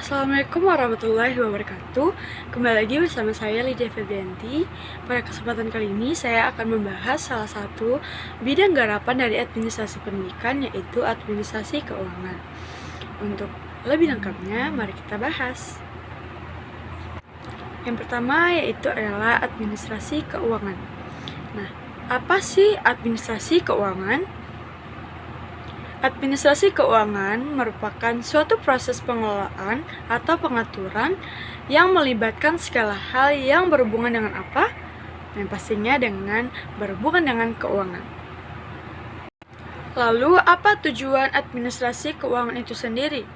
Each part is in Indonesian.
Assalamualaikum warahmatullahi wabarakatuh. Kembali lagi bersama saya Lydia Febrianti. Pada kesempatan kali ini saya akan membahas salah satu bidang garapan dari administrasi pendidikan, yaitu administrasi keuangan. Untuk lebih lengkapnya, mari kita bahas. Yang pertama yaitu adalah administrasi keuangan. Nah, apa sih administrasi keuangan? Administrasi keuangan merupakan suatu proses pengelolaan atau pengaturan yang melibatkan segala hal yang berhubungan dengan apa? Dan pastinya dengan berhubungan dengan keuangan. Lalu, apa tujuan administrasi keuangan itu sendiri?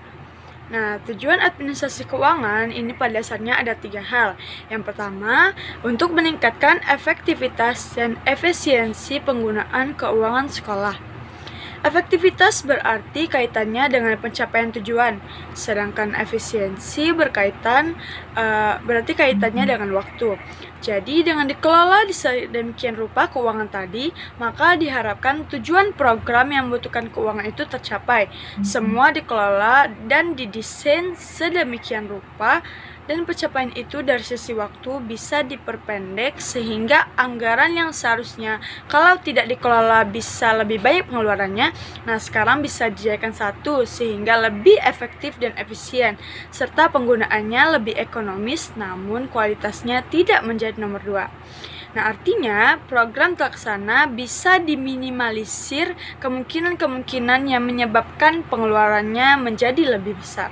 Nah, tujuan administrasi keuangan ini pada dasarnya ada 3 hal. Yang pertama, untuk meningkatkan efektivitas dan efisiensi penggunaan keuangan sekolah. Efektivitas berarti kaitannya dengan pencapaian tujuan, sedangkan efisiensi berarti kaitannya dengan waktu. Jadi dengan dikelola sedemikian rupa keuangan tadi, maka diharapkan tujuan program yang membutuhkan keuangan itu tercapai. Semua dikelola dan didesain sedemikian rupa, dan pencapaian itu dari sisi waktu bisa diperpendek sehingga anggaran yang seharusnya kalau tidak dikelola bisa lebih banyak pengeluarannya, nah sekarang bisa dijadikan satu sehingga lebih efektif dan efisien, serta penggunaannya lebih ekonomis namun kualitasnya tidak menjadi nomor 2. Nah, artinya program terlaksana bisa diminimalisir kemungkinan-kemungkinan yang menyebabkan pengeluarannya menjadi lebih besar.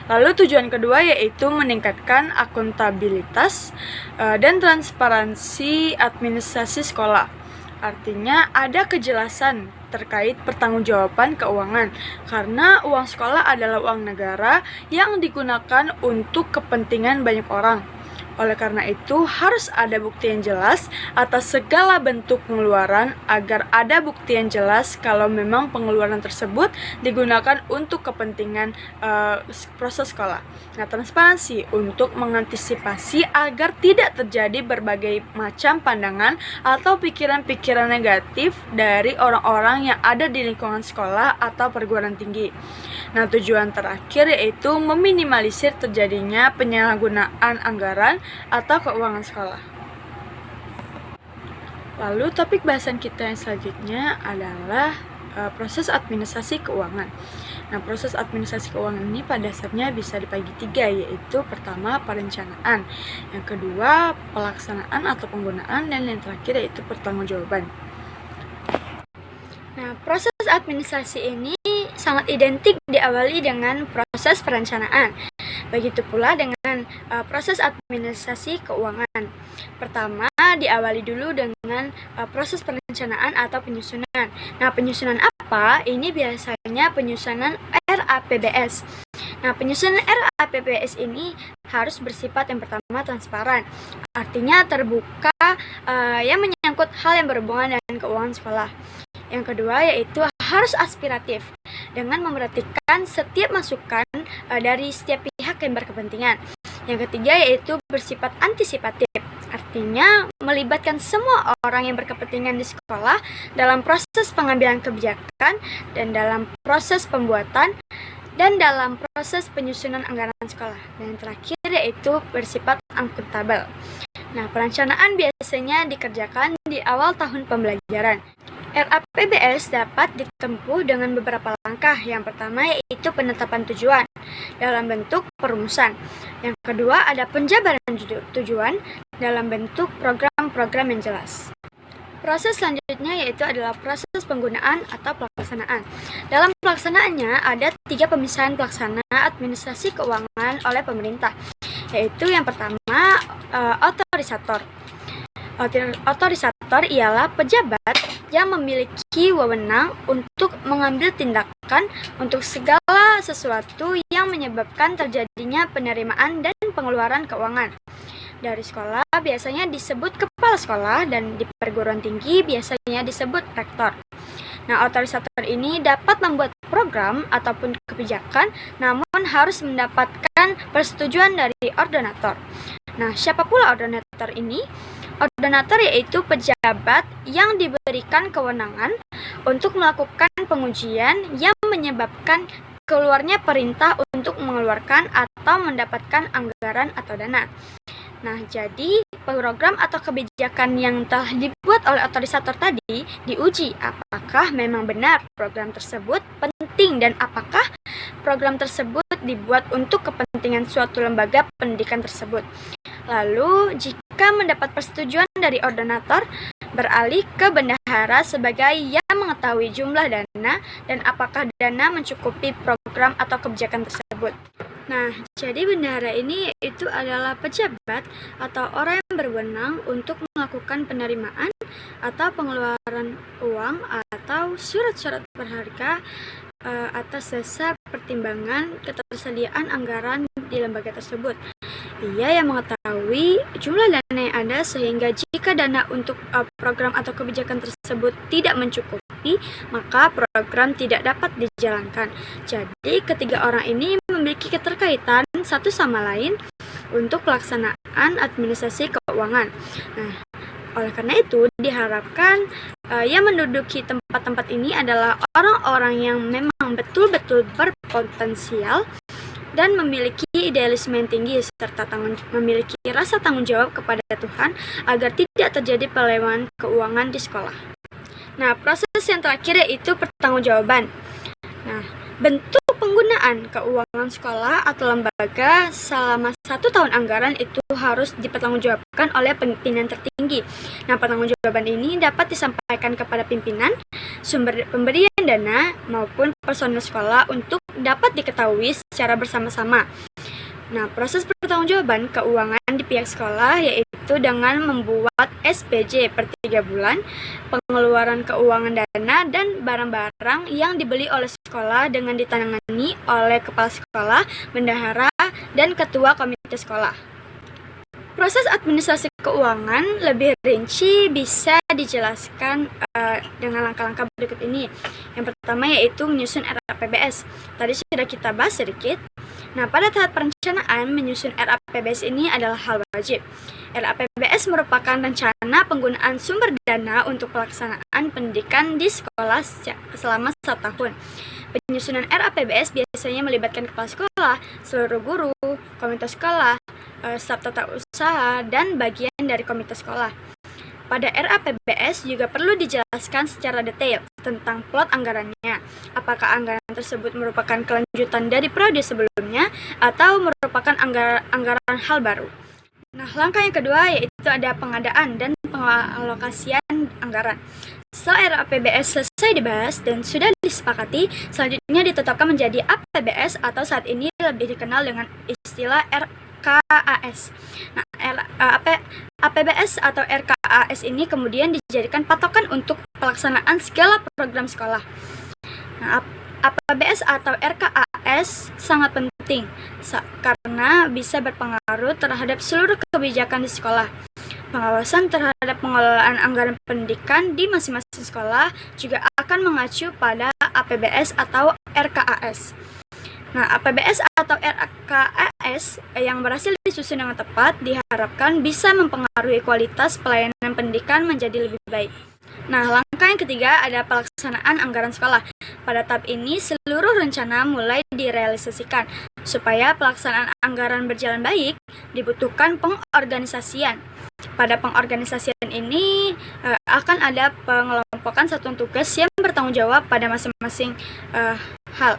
Lalu tujuan kedua yaitu meningkatkan akuntabilitas dan transparansi administrasi sekolah. Artinya ada kejelasan terkait pertanggungjawaban keuangan, karena uang sekolah adalah uang negara yang digunakan untuk kepentingan banyak orang. Oleh karena itu, harus ada bukti yang jelas atas segala bentuk pengeluaran agar ada bukti yang jelas kalau memang pengeluaran tersebut digunakan untuk kepentingan proses sekolah. Nah, transparansi untuk mengantisipasi agar tidak terjadi berbagai macam pandangan atau pikiran-pikiran negatif dari orang-orang yang ada di lingkungan sekolah atau perguruan tinggi. Nah, tujuan terakhir yaitu meminimalisir terjadinya penyalahgunaan anggaran atau keuangan sekolah. Lalu topik bahasan kita yang selanjutnya adalah proses administrasi keuangan. Nah, proses administrasi keuangan ini pada dasarnya bisa dibagi 3, yaitu pertama perencanaan, yang kedua pelaksanaan atau penggunaan, dan yang terakhir yaitu pertanggungjawaban. Nah, proses administrasi ini sangat identik diawali dengan proses perencanaan. Begitu pula dengan proses administrasi keuangan. Pertama, diawali dulu dengan proses perencanaan atau penyusunan. Nah, penyusunan apa? Ini biasanya penyusunan RAPBS. Nah, penyusunan RAPBS ini harus bersifat yang pertama transparan. Artinya terbuka yang menyangkut hal yang berhubungan dengan keuangan sekolah. Yang kedua yaitu harus aspiratif, dengan memperhatikan setiap masukan dari setiap pihak yang berkepentingan. Yang ketiga yaitu bersifat antisipatif, artinya melibatkan semua orang yang berkepentingan di sekolah dalam proses pengambilan kebijakan dan dalam proses pembuatan dan dalam proses penyusunan anggaran sekolah. Dan yang terakhir yaitu bersifat akuntabel. Nah, perencanaan biasanya dikerjakan di awal tahun pembelajaran. RAPBS dapat ditempuh dengan beberapa langkah. Yang pertama yaitu penetapan tujuan dalam bentuk perumusan. Yang kedua ada penjabaran tujuan dalam bentuk program-program yang jelas. Proses selanjutnya yaitu adalah proses penggunaan atau pelaksanaan. Dalam pelaksanaannya ada 3 pemisahan pelaksana administrasi keuangan oleh pemerintah, yaitu yang pertama otorisator. Otorisator ialah pejabat yang memiliki wewenang untuk mengambil tindakan untuk segala sesuatu yang menyebabkan terjadinya penerimaan dan pengeluaran keuangan. Dari sekolah biasanya disebut kepala sekolah dan di perguruan tinggi biasanya disebut rektor. Nah, otorisator ini dapat membuat program ataupun kebijakan namun harus mendapatkan persetujuan dari ordonator. Nah, siapa pula ordonator ini? Ordonator yaitu pejabat yang diberikan kewenangan untuk melakukan pengujian yang menyebabkan keluarnya perintah untuk mengeluarkan atau mendapatkan anggaran atau dana. Nah, jadi program atau kebijakan yang telah dibuat oleh otorisator tadi diuji apakah memang benar program tersebut penting dan apakah program tersebut dibuat untuk kepentingan suatu lembaga pendidikan tersebut. Lalu, jika mendapat persetujuan dari ordinator, beralih ke bendahara sebagai yang mengetahui jumlah dana dan apakah dana mencukupi program atau kebijakan tersebut. Nah, jadi bendahara ini itu adalah pejabat atau orang yang berwenang untuk melakukan penerimaan atau pengeluaran uang atau surat-surat berharga atas dasar pertimbangan ketersediaan anggaran di lembaga tersebut. Ia yang mengetahui jumlah dana yang ada sehingga jika dana untuk program atau kebijakan tersebut tidak mencukupi, maka program tidak dapat dijalankan. Jadi ketiga orang ini memiliki keterkaitan satu sama lain untuk pelaksanaan administrasi keuangan. Nah, oleh karena itu diharapkan yang menduduki tempat-tempat ini adalah orang-orang yang memang betul-betul berpotensial dan memiliki idealisme yang tinggi serta memiliki rasa tanggung jawab kepada Tuhan agar tidak terjadi pelewaan keuangan di sekolah. Nah, proses yang terakhir yaitu pertanggungjawaban. Nah, bentuk penggunaan keuangan sekolah atau lembaga selama 1 tahun anggaran itu harus dipertanggungjawabkan oleh pimpinan tertinggi. Nah, pertanggungjawaban ini dapat disampaikan kepada pimpinan, sumber pemberian dana, maupun personel sekolah untuk dapat diketahui secara bersama-sama. Nah, proses pertanggungjawaban keuangan di pihak sekolah yaitu dengan membuat SPJ per 3 bulan, pengeluaran keuangan dana dan barang-barang yang dibeli oleh sekolah dengan ditangani oleh kepala sekolah, bendahara, dan ketua komite sekolah. Proses administrasi keuangan lebih rinci bisa dijelaskan dengan langkah-langkah berikut ini. Yang pertama yaitu menyusun RAPBS. Tadi sudah kita bahas sedikit. Nah, pada tahap perencanaan, menyusun RAPBS ini adalah hal wajib. RAPBS merupakan rencana penggunaan sumber dana untuk pelaksanaan pendidikan di sekolah selama 1 tahun. Penyusunan RAPBS biasanya melibatkan kepala sekolah, seluruh guru, komite sekolah, staf tata usaha, dan bagian dari komite sekolah. Pada RAPBS juga perlu dijelaskan secara detail tentang plot anggarannya. Apakah anggaran tersebut merupakan kelanjutan dari periode sebelumnya atau merupakan anggaran hal baru. Nah, langkah yang kedua yaitu ada pengadaan dan pengalokasian anggaran. Setelah RAPBS selesai dibahas dan sudah disepakati, selanjutnya ditetapkan menjadi APBS atau saat ini lebih dikenal dengan istilah RKAS. Nah, APBS atau RKAS ini kemudian dijadikan patokan untuk pelaksanaan segala program sekolah. Nah, APBS atau RKAS sangat penting karena bisa berpengaruh terhadap seluruh kebijakan di sekolah. Pengawasan terhadap pengelolaan anggaran pendidikan di masing-masing sekolah juga akan mengacu pada APBS atau RKAS. Nah, APBS atau RKAS yang berhasil disusun dengan tepat diharapkan bisa mempengaruhi kualitas pelayanan pendidikan menjadi lebih baik. Nah, langkah yang ketiga ada pelaksanaan anggaran sekolah. Pada tahap ini, seluruh rencana mulai direalisasikan. Supaya pelaksanaan anggaran berjalan baik, dibutuhkan pengorganisasian. Pada pengorganisasian ini akan ada pengelompokan satuan tugas yang bertanggung jawab pada masing-masing hal.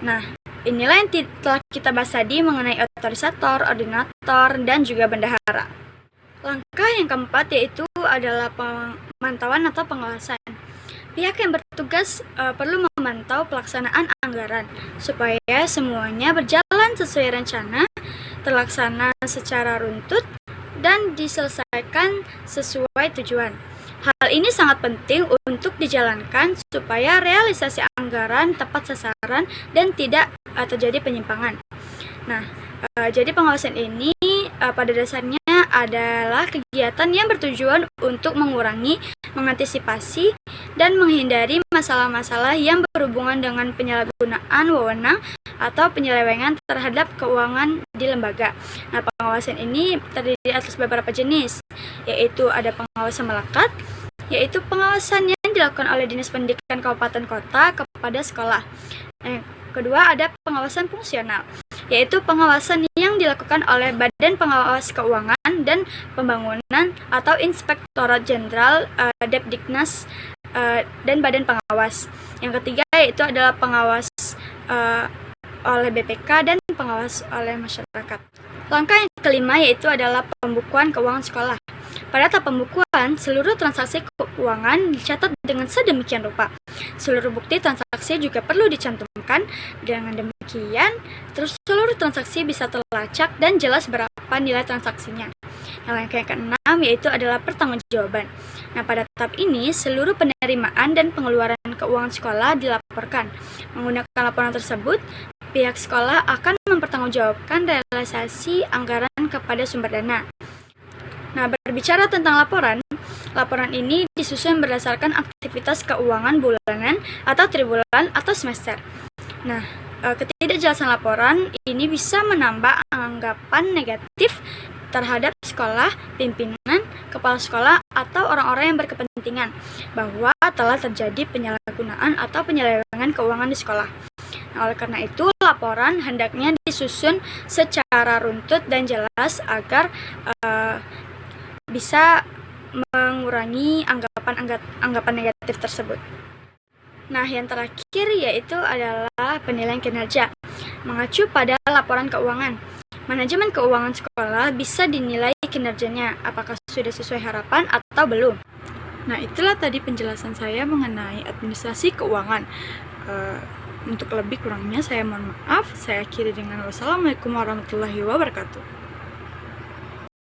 Nah, inilah yang telah kita bahas tadi mengenai otorisator, ordinator, dan juga bendahara. Langkah yang keempat yaitu adalah pemantauan atau pengawasan. Pihak yang bertugas perlu memantau pelaksanaan anggaran supaya semuanya berjalan sesuai rencana, terlaksana secara runtut, dan diselesaikan sesuai tujuan. Hal ini sangat penting untuk dijalankan supaya realisasi anggaran tepat sasaran dan tidak terjadi penyimpangan. Nah, jadi pengawasan ini pada dasarnya adalah kegiatan yang bertujuan untuk mengurangi, mengantisipasi, dan menghindari masalah-masalah yang berhubungan dengan penyalahgunaan wewenang atau penyelewengan terhadap keuangan di lembaga. Nah, pengawasan ini terdiri atas beberapa jenis, yaitu ada pengawasan melekat, yaitu pengawasan yang dilakukan oleh Dinas Pendidikan Kabupaten Kota kepada sekolah. kedua ada pengawasan fungsional, yaitu pengawasan yang dilakukan oleh Badan Pengawas Keuangan dan Pembangunan atau Inspektorat Jenderal Depdiknas dan Badan Pengawas. Yang ketiga yaitu adalah pengawas oleh BPK dan pengawas oleh masyarakat. Langkah yang kelima yaitu adalah pembukuan keuangan sekolah. Pada tahap pembukuan, seluruh transaksi keuangan dicatat dengan sedemikian rupa. Seluruh bukti transaksi juga perlu dicantumkan. Dengan demikian, terus seluruh transaksi bisa terlacak dan jelas berapa nilai transaksinya. Langkah yang keenam yaitu adalah pertanggungjawaban. Nah, pada tahap ini, seluruh penerimaan dan pengeluaran keuangan sekolah dilaporkan. Menggunakan laporan tersebut, pihak sekolah akan mempertanggungjawabkan realisasi anggaran kepada sumber dana. Nah, berbicara tentang laporan ini disusun berdasarkan aktivitas keuangan bulanan atau triwulan atau semester. Nah, ketidakjelasan laporan ini bisa menambah anggapan negatif terhadap sekolah, pimpinan, kepala sekolah, atau orang-orang yang berkepentingan bahwa telah terjadi penyalahgunaan atau penyelewengan keuangan di sekolah. Nah, oleh karena itu, laporan hendaknya disusun secara runtut dan jelas agar bisa mengurangi anggapan negatif tersebut. Nah, yang terakhir yaitu adalah penilaian kinerja. Mengacu pada laporan keuangan, manajemen keuangan sekolah bisa dinilai kinerjanya apakah sudah sesuai harapan atau belum. Nah, itulah tadi penjelasan saya mengenai administrasi keuangan. Untuk lebih kurangnya saya mohon maaf. Saya akhiri dengan wassalamualaikum warahmatullahi wabarakatuh.